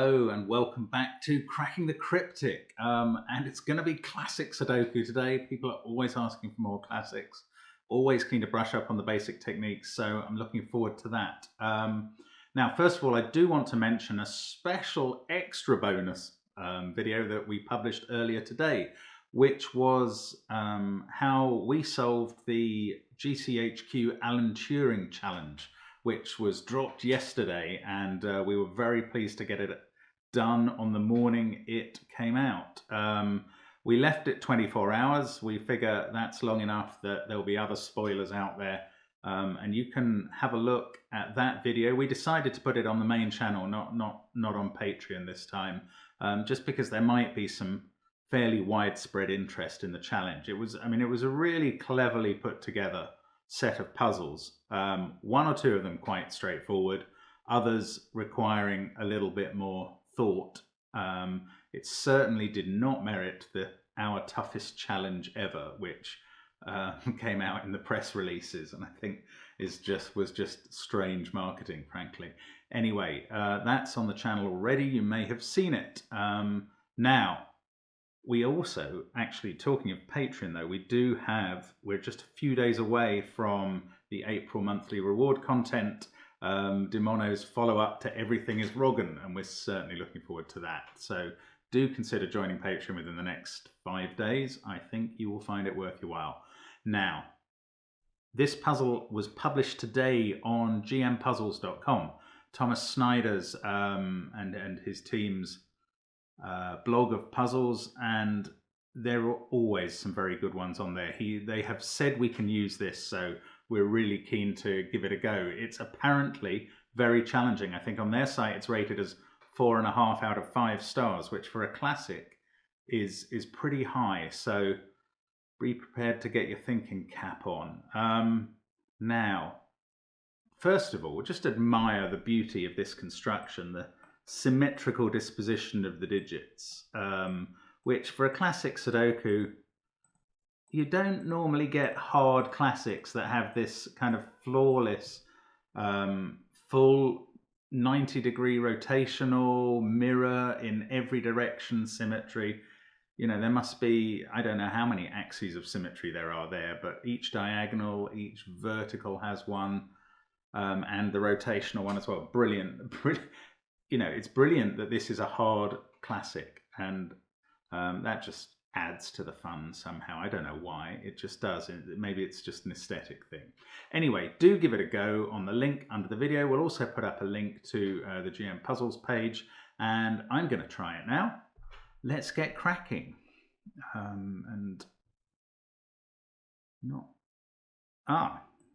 Hello and welcome back to Cracking the Cryptic. And it's going to be classic Sudoku today. People are always asking for more classics, always keen to brush up on the basic techniques, so I'm looking forward to that. Now, first of all, I do want to mention a special extra bonus video that we published earlier today, which was how we solved the GCHQ Alan Turing challenge, which was dropped yesterday, and we were very pleased to get it done on the morning it came out. We left it 24 hours. We figure that's long enough that there'll be other spoilers out there, and you can have a look at that video. We decided to put it on the main channel, not on Patreon this time, just because there might be some fairly widespread interest in the challenge. It was a really cleverly put together set of puzzles, one or two of them quite straightforward, others requiring a little bit more thought. It certainly did not merit the Our Toughest Challenge Ever, which came out in the press releases, and I think was just strange marketing, frankly. Anyway, that's on the channel already. You may have seen it. Now, we also, actually, talking of Patreon though, we're just a few days away from the April monthly reward content, Demono's follow-up to Everything is Roggen, and we're certainly looking forward to that. So do consider joining Patreon within the next 5 days. I think you will find it worth your while. Now, this puzzle was published today on gmpuzzles.com. Thomas Snyder's and his team's blog of puzzles, and there are always some very good ones on there. They have said we can use this, so we're really keen to give it a go. It's apparently very challenging. I think on their site it's rated as 4.5 out of 5 stars, which for a classic is pretty high. So be prepared to get your thinking cap on. Now, first of all, just admire the beauty of this construction, the symmetrical disposition of the digits, which for a classic Sudoku, you don't normally get hard classics that have this kind of flawless, full 90-degree rotational mirror in every direction symmetry. You know, there must be, I don't know how many axes of symmetry there are there, but each diagonal, each vertical has one, and the rotational one as well. Brilliant. You know, it's brilliant that this is a hard classic, and that just adds to the fun somehow. I don't know why, it just does. Maybe it's just an aesthetic thing. Anyway, do give it a go on the link under the video. We'll also put up a link to the GM Puzzles page, and I'm going to try it now. Let's get cracking.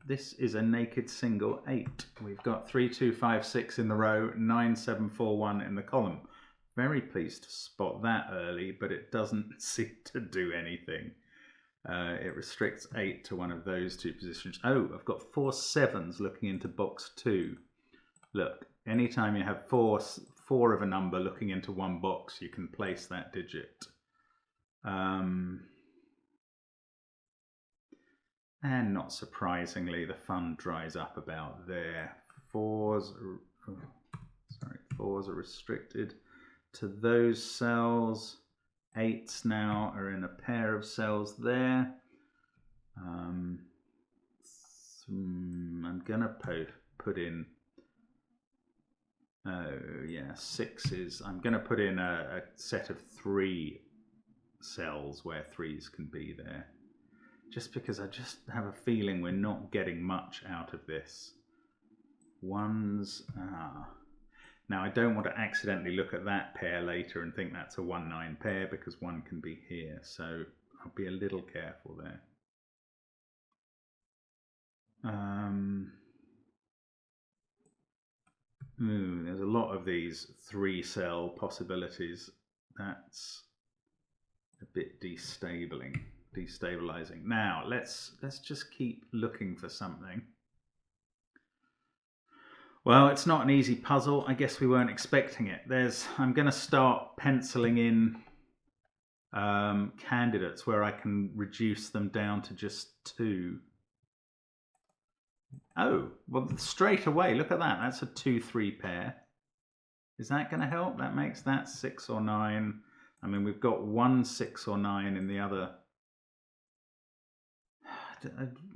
This is a naked single 8. We've got 3, 2, 5, 6 in the row, 9, 7, 4, 1 in the column. Very pleased to spot that early, but it doesn't seem to do anything. It restricts 8 to one of those two positions. Oh, I've got 4 7s looking into box 2. Look, anytime you have four of a number looking into one box, you can place that digit. And not surprisingly, the fun dries up about there. 4s are restricted to those cells. 8s now are in a pair of cells there. I'm gonna put in 6s. I'm gonna put in a set of 3 cells where 3s can be there, just because I just have a feeling we're not getting much out of this. 1s, Now I don't want to accidentally look at that pair later and think that's a 1-9 pair, because 1 can be here, so I'll be a little careful there. There's a lot of these 3-cell possibilities. That's a bit destabilizing. Now let's just keep looking for something. Well, it's not an easy puzzle. I guess we weren't expecting it. I'm going to start penciling in candidates where I can reduce them down to just 2. Oh, well, straight away, look at that. That's a 2-3 pair. Is that going to help? That makes that 6 or 9. I mean, we've got 1 6 or 9 in the other.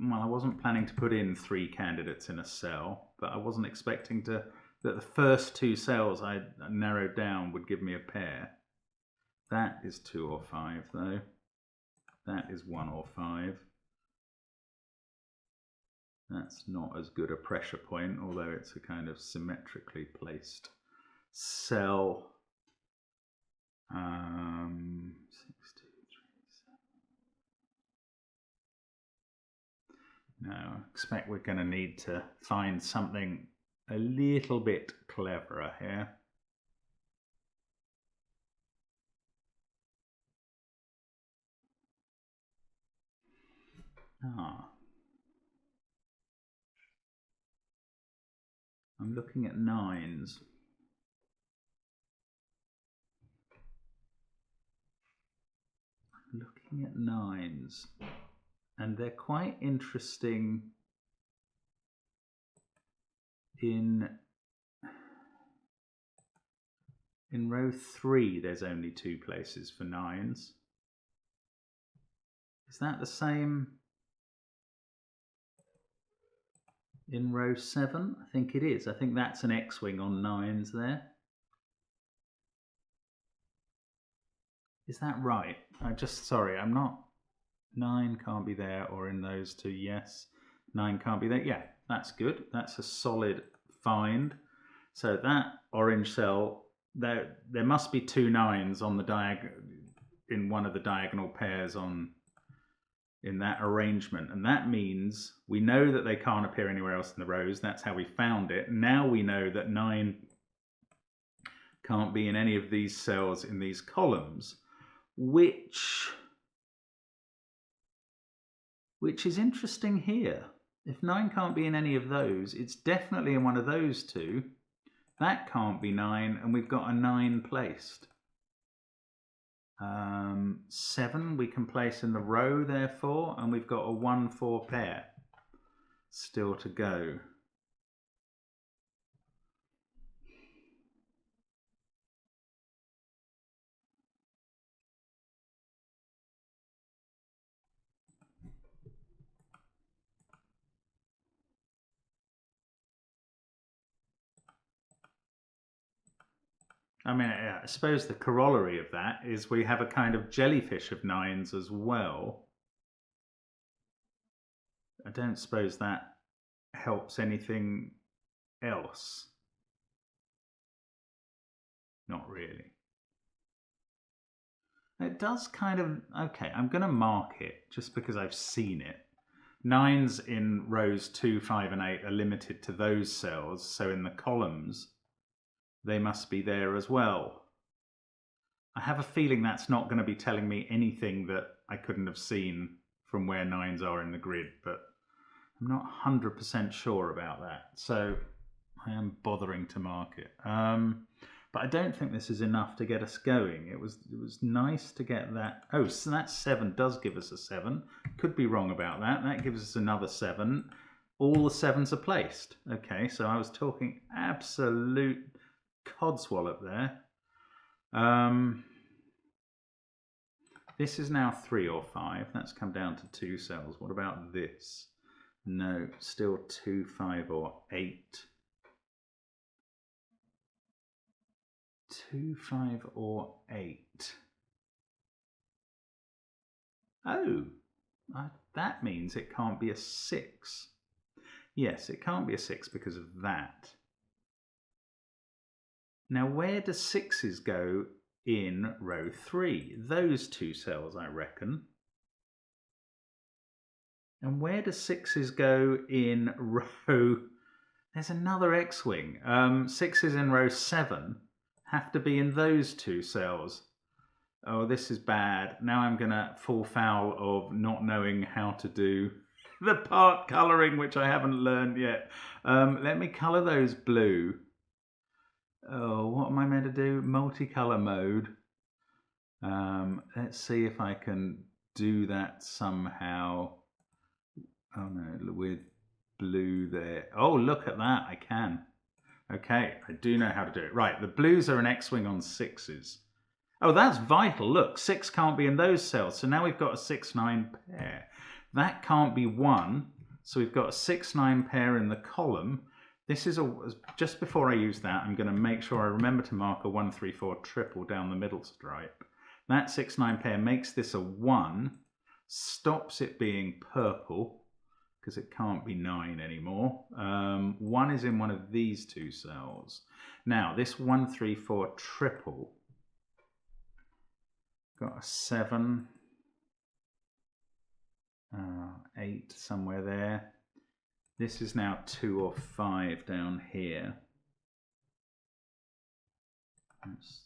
Well, I wasn't planning to put in 3 candidates in a cell, but I wasn't expecting that the first 2 cells I narrowed down would give me a pair. That is 2 or 5 though. That is 1 or 5. That's not as good a pressure point, although it's a kind of symmetrically placed cell. 6, 2, 3, 7. No, I expect we're going to need to find something a little bit cleverer here. I'm looking at 9s. Looking at 9s, and they're quite interesting in row 3. There's only 2 places for 9s. Is that the same in row 7? I think it is. I think that's an X-wing on 9s there. Is that right? Sorry, I'm not. 9 can't be there, or in those 2, yes. 9 can't be there. Yeah, that's good. That's a solid find. So that orange cell, there must be 2 9s on the in one of the diagonal pairs in that arrangement, and that means we know that they can't appear anywhere else in the rows. That's how we found it. Now we know that 9 can't be in any of these cells in these columns, which is interesting here. If 9 can't be in any of those, it's definitely in one of those 2. That can't be 9, and we've got a 9 placed. 7 we can place in the row, therefore, and we've got a 1-4 pair still to go. I mean, I suppose the corollary of that is we have a kind of jellyfish of 9s as well. I don't suppose that helps anything else. Not really. It does kind of... Okay, I'm going to mark it just because I've seen it. 9s in rows 2, 5 and 8 are limited to those cells, so in the columns they must be there as well. I have a feeling that's not going to be telling me anything that I couldn't have seen from where 9s are in the grid, but I'm not 100% sure about that, so I am bothering to mark it. But I don't think this is enough to get us going. It was nice to get that. Oh, so that 7 does give us a 7. Could be wrong about that. That gives us another 7. All the 7s are placed. Okay, so I was talking absolute codswallop there. This is now 3 or 5. That's come down to 2 cells. What about this? No, still 2, 5 or 8. 2, 5 or 8. Oh, that means it can't be a 6. Yes, it can't be a 6 because of that. Now, where do 6s go in row 3? Those 2 cells, I reckon. And where do 6s go in row... There's another X-wing. 6s in row 7 have to be in those 2 cells. Oh, this is bad. Now I'm going to fall foul of not knowing how to do the part colouring, which I haven't learned yet. Let me colour those blue. Oh, what am I meant to do? Multicolour mode. Let's see if I can do that somehow. Oh no, with blue there. Oh, look at that. I can. Okay, I do know how to do it. Right, the blues are an X-wing on 6s. Oh, that's vital. Look, 6 can't be in those cells. So now we've got a 6-9 pair. That can't be 1. So we've got a 6-9 pair in the column. This is just before I use that, I'm going to make sure I remember to mark a 1-3-4 triple down the middle stripe. That 6-9 pair makes this a 1, stops it being purple, because it can't be 9 anymore. 1 is in one of these two cells. Now, this 1-3-4 triple, got a 7, 8 somewhere there. This is now 2 or 5 down here. That's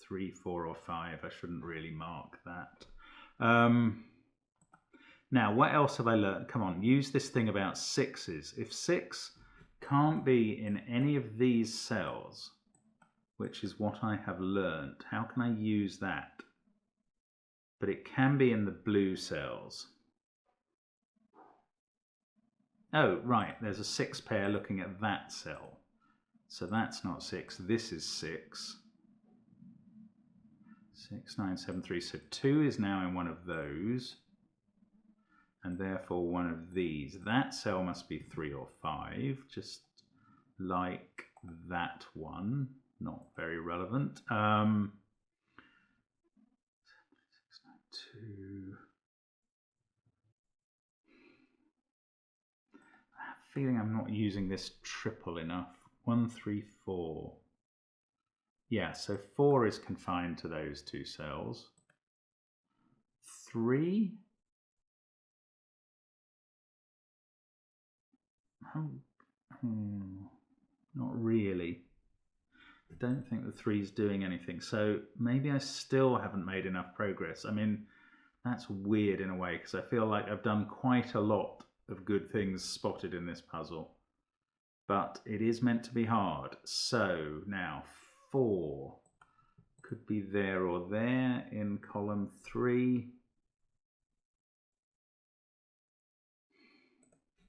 3, 4 or 5. I shouldn't really mark that. Now, what else have I learned? Come on, use this thing about 6s. If 6 can't be in any of these cells, which is what I have learned, how can I use that? But it can be in the blue cells. Oh, right, there's a 6 pair looking at that cell. So that's not 6, this is 6. 6, 9, 7, 3. So 2 is now in one of those. And therefore one of these. That cell must be 3 or 5, just like that one. Not very relevant. 6, 9, 2. I have a feeling I'm not using this triple enough. 1, 3, 4. Yeah, so 4 is confined to those two cells. 3? Not really. I don't think the 3 is doing anything. So maybe I still haven't made enough progress. I mean, that's weird in a way, because I feel like I've done quite a lot of good things spotted in this puzzle. But it is meant to be hard. So now 4 could be there or there in column 3.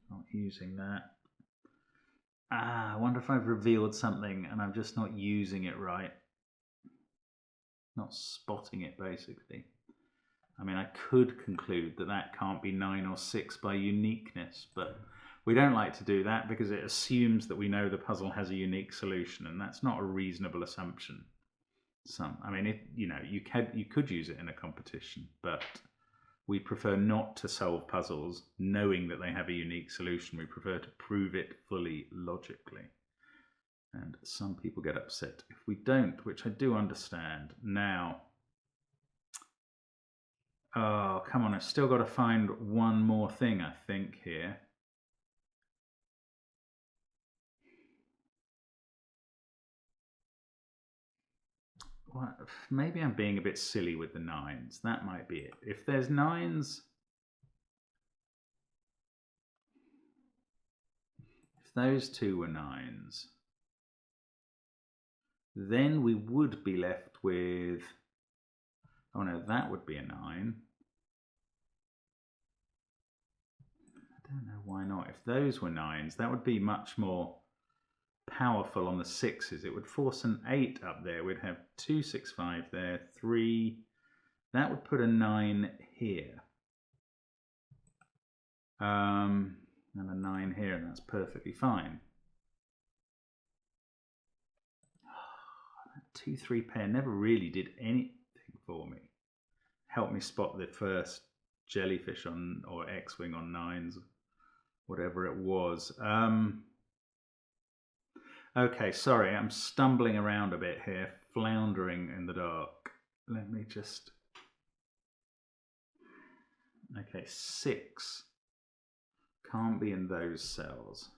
Not using that. I wonder if I've revealed something and I'm just not using it right. Not spotting it, basically. I mean, I could conclude that that can't be 9 or 6 by uniqueness, but we don't like to do that because it assumes that we know the puzzle has a unique solution, and that's not a reasonable assumption. I mean, you could use it in a competition, but we prefer not to solve puzzles knowing that they have a unique solution. We prefer to prove it fully logically. And some people get upset if we don't, which I do understand. Now, oh, come on, I've still got to find one more thing, I think, here. Well, maybe I'm being a bit silly with the 9s. That might be it. If there's 9s, if those two were 9s, then we would be left with, oh no, that would be a 9. I don't know why not. If those were 9s, that would be much more powerful on the 6s. It would force an 8 up there. We'd have 2, 6, 5 there, 3. That would put a 9 here. And a 9 here, and that's perfectly fine. That 2, 3 pair never really did anything for me. Helped me spot the first jellyfish on, or X-wing on 9s, whatever it was. Okay, sorry, I'm stumbling around a bit here, floundering in the dark. Let me just... Okay, 6 can't be in those cells.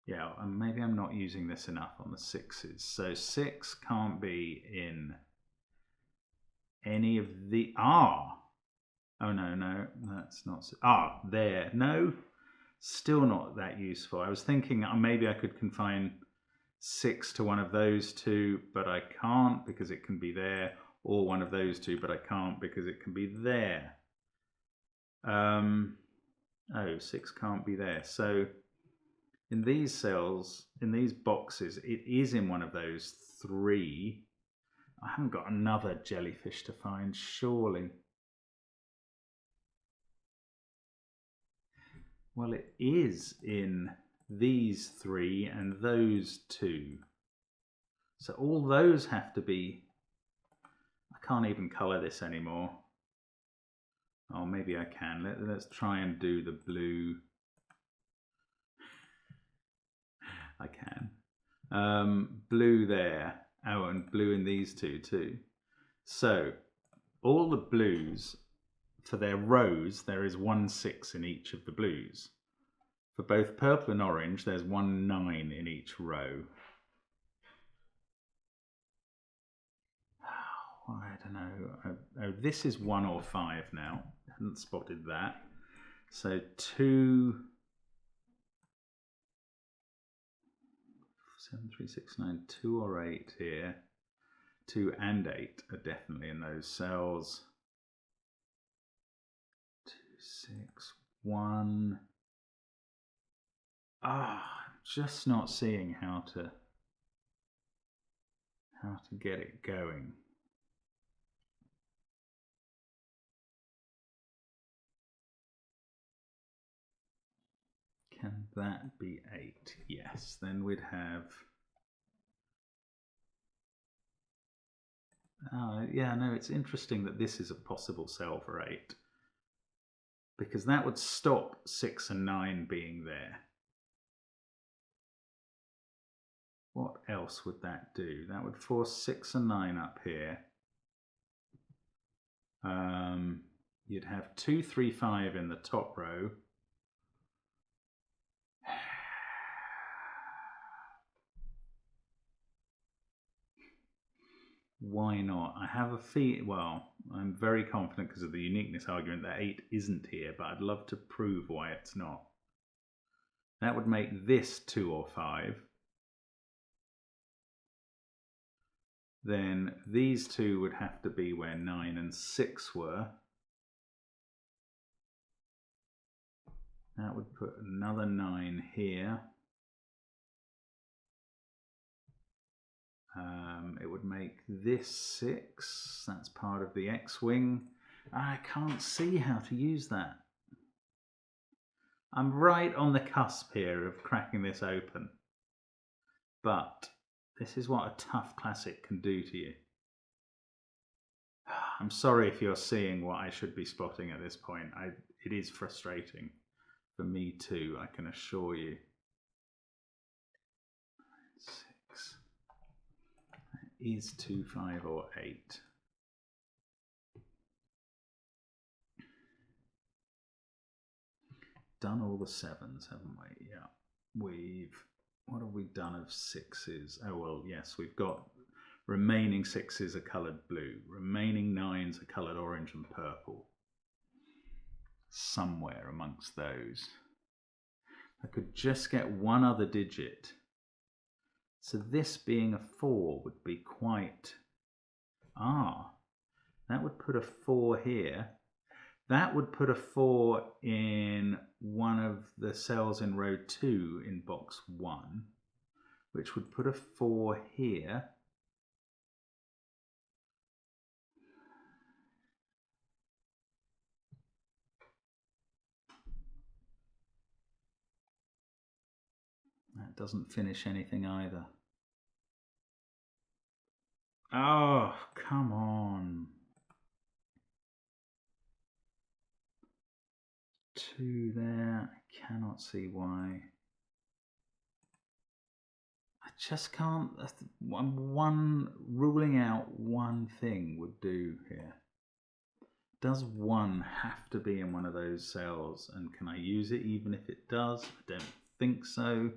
Yeah, and maybe I'm not using this enough on the 6s. So 6 can't be in any of the... Oh no, that's not... there. No, still not that useful. I was thinking maybe I could confine 6 to one of those two, but I can't because it can be there, or one of those two, but I can't because it can be there. 6 can't be there. So in these cells, in these boxes, it is in one of those three. I haven't got another jellyfish to find, surely. Well, it is in these three and those two. So all those have to be... I can't even colour this anymore. Oh, maybe I can. Let's try and do the blue. I can. Blue there. Oh, and blue in these two too. So all the blues, for their rows, there is 1 6 in each of the blues. For both purple and orange, there's 1 9 in each row. Oh, I don't know. Oh, this is 1 or 5 now. I haven't spotted that. So 2, 7, 3, 6, 9, 2 or 8 here. 2 and 8 are definitely in those cells. 2, 6, 1. I'm just not seeing how to get it going. Can that be 8? Yes, then we'd have... yeah, no, it's interesting that this is a possible cell for 8. Because that would stop 6 and 9 being there. What else would that do? That would force 6 and 9 up here. You'd have 2, 3, 5 in the top row. Why not? I have a feel, well, I'm very confident because of the uniqueness argument that 8 isn't here, but I'd love to prove why it's not. That would make this 2 or 5. Then these two would have to be where 9 and 6 were. That would put another 9 here. It would make this 6. That's part of the X-wing. I can't see how to use that. I'm right on the cusp here of cracking this open. But this is what a tough classic can do to you. I'm sorry if you're seeing what I should be spotting at this point. It is frustrating for me too, I can assure you. 6. That is 2, 5 or 8. Done all the 7s, haven't we? Yeah. What have we done of 6s? Oh, well, yes, we've got remaining 6s are coloured blue. Remaining 9s are coloured orange and purple. Somewhere amongst those. I could just get one other digit. So this being a 4 would be quite... that would put a 4 here. That would put a 4 in one of the cells in row 2 in box 1, which would put a 4 here. That doesn't finish anything either. Oh, come on. 2 there. I cannot see why. I just can't. Ruling out one thing would do here. Does 1 have to be in one of those cells? And can I use it even if it does? I don't think so.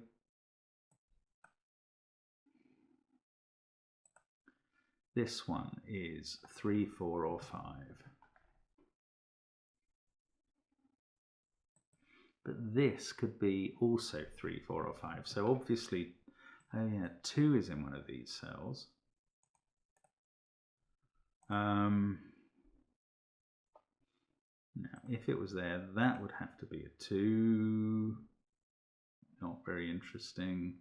This one is 3, 4 or 5. But this could be also 3, 4 or 5. So obviously, oh yeah, 2 is in one of these cells. Now, if it was there, that would have to be a 2. not very interesting.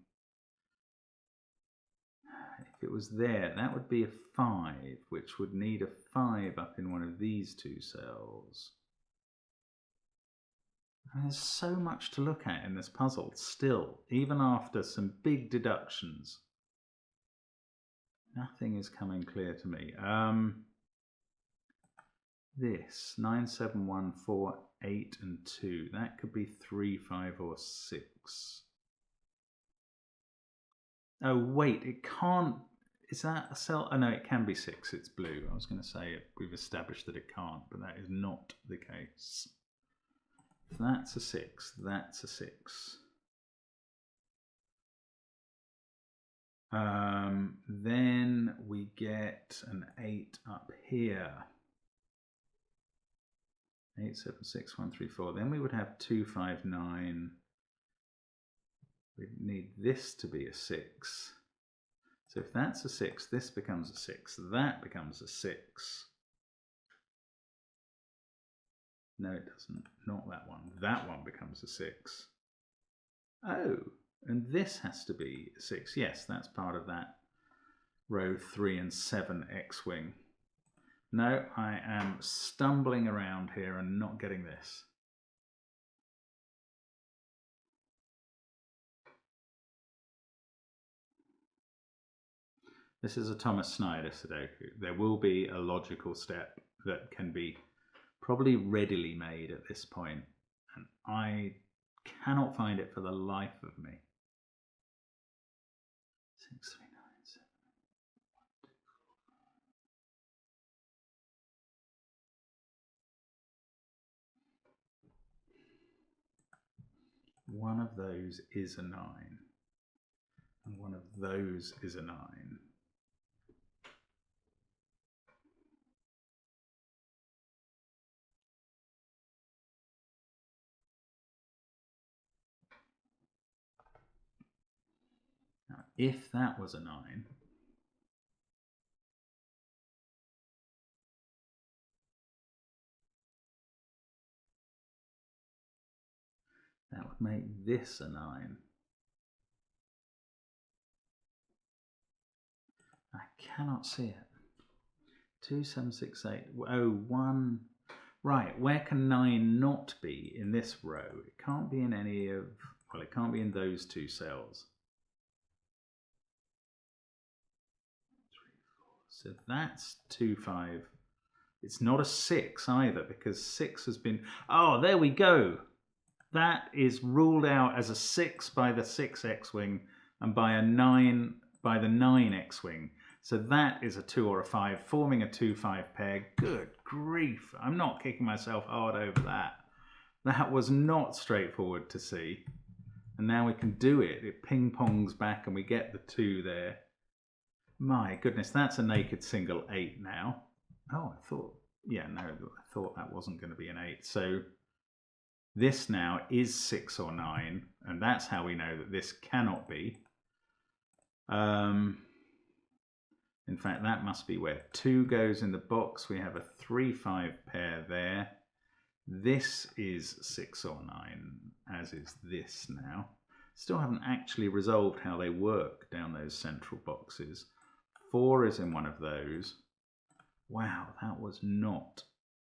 If it was there, that would be a 5, which would need a 5 up in one of these two cells. And there's so much to look at in this puzzle still, even after some big deductions. Nothing is coming clear to me. This 9, 7, 1, 4, 8 and 2, that could be 3, 5 or 6. Oh wait, it can't. Is that a cell? Oh no, it can be 6. It's blue. I was going to say we've established that it can't, but that is not the case. If that's a 6, that's a 6. Then we get an 8 up here. 8, 7, 6, 1, 3, 4. Then we would have 2, 5, 9. We need this to be a 6. So if that's a 6, this becomes a 6. That becomes a 6. No, it doesn't. Not that one. That one becomes a 6. Oh, and this has to be a 6. Yes, that's part of that row 3 and 7 X-Wing. No, I am stumbling around here and not getting this. This is a Thomas Snyder Sudoku. There will be a logical step that can be probably readily made at this point, and I cannot find it for the life of me. 6, 3, 9, 7, 1, 2, 4, 5. One of those is a 9, and one of those is a 9. Now, if that was a 9, that would make this a 9. I cannot see it. 2, 7, 6, 8. Oh, 1. Right, where can 9 not be in this row? It can't be in any of, well, it can't be in those two cells. 3, 4. So that's 2, 5. It's not a 6 either, because 6 has been, oh, there we go. That is ruled out as a 6 by the 6 X-Wing and by a 9 by the 9 X-Wing. So that is a 2 or a 5, forming a 2-5 pair. Good grief. I'm not kicking myself hard over that. That was not straightforward to see. And now we can do it. It ping-pongs back and we get the 2 there. My goodness, that's a naked single 8 now. Oh, I thought, yeah, no, I thought that wasn't going to be an 8. So this now is 6 or 9, and that's how we know that this cannot be. In fact, that must be where 2 goes in the box. We have a 3-5 pair there. This is 6 or 9, as is this now. Still haven't actually resolved how they work down those central boxes. 4 is in one of those. Wow, that was not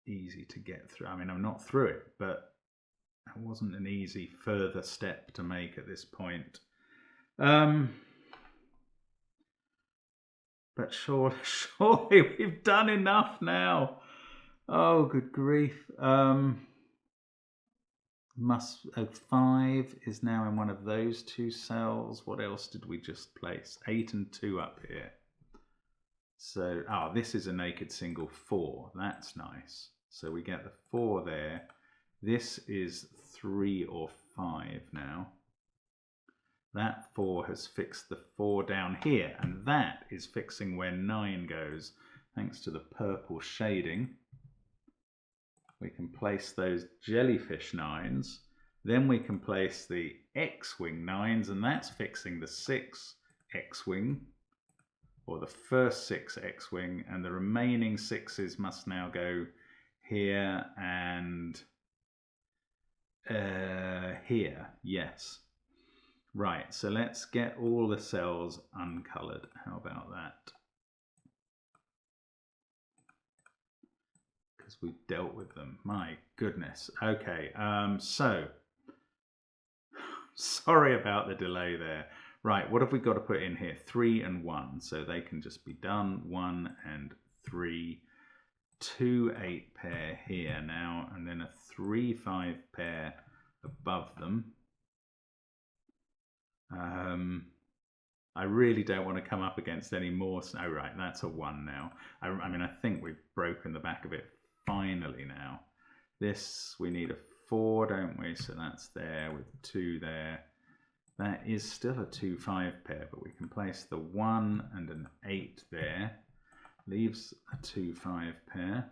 easy to get through. I mean, I'm not through it, but that wasn't an easy further step to make at this point. But surely we've done enough now. Oh, good grief. 5 is now in one of those two cells. What else did we just place? 8 and 2 up here. So, this is a naked single 4. That's nice. So we get the 4 there. This is 3 or 5 now. That 4 has fixed the 4 down here, and that is fixing where 9 goes, thanks to the purple shading. We can place those jellyfish 9s. Then we can place the X-Wing 9s, and that's fixing the 6 X-Wing, or the first 6 X-Wing, and the remaining 6s must now go here and here, yes. Right, so let's get all the cells uncolored. How about that? Because we've dealt with them. My goodness. Okay, so sorry about the delay there. Right, what have we got to put in here? 3 and 1, so they can just be done. 1 and 3. 2 8 pair here now, and then a 3 5 pair above them. I really don't want to come up against any more. Oh, right, that's a 1 now. I mean, I think we've broken the back of it finally now. This, we need a 4, don't we? So that's there with 2 there. That is still a 2 5 pair, but we can place the 1 and an 8 there. Leaves a 2 5 pair.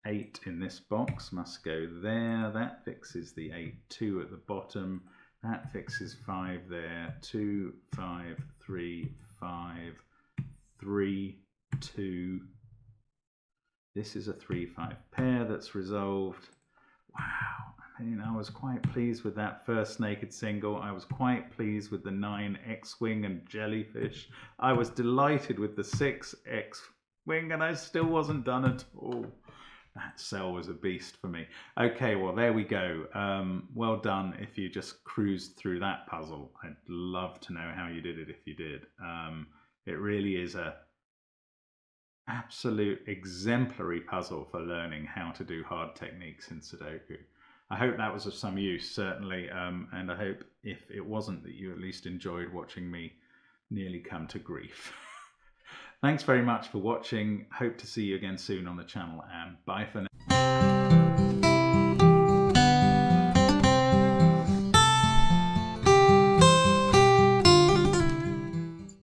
8 in this box must go there. That fixes the 8 2 at the bottom. That fixes 5 there. 2 5 3 5 3 2. This is a 3 5 pair that's resolved. Wow. I mean, I was quite pleased with that first naked single. I was quite pleased with the 9 X-Wing and Jellyfish. I was delighted with the 6 X-Wing, and I still wasn't done at all. That cell was a beast for me. Okay, well, there we go. Well done if you just cruised through that puzzle. I'd love to know how you did it if you did. It really is a absolute exemplary puzzle for learning how to do hard techniques in Sudoku. I hope that was of some use, certainly, and I hope if it wasn't, that you at least enjoyed watching me nearly come to grief. Thanks very much for watching. Hope to see you again soon on the channel, and bye for now.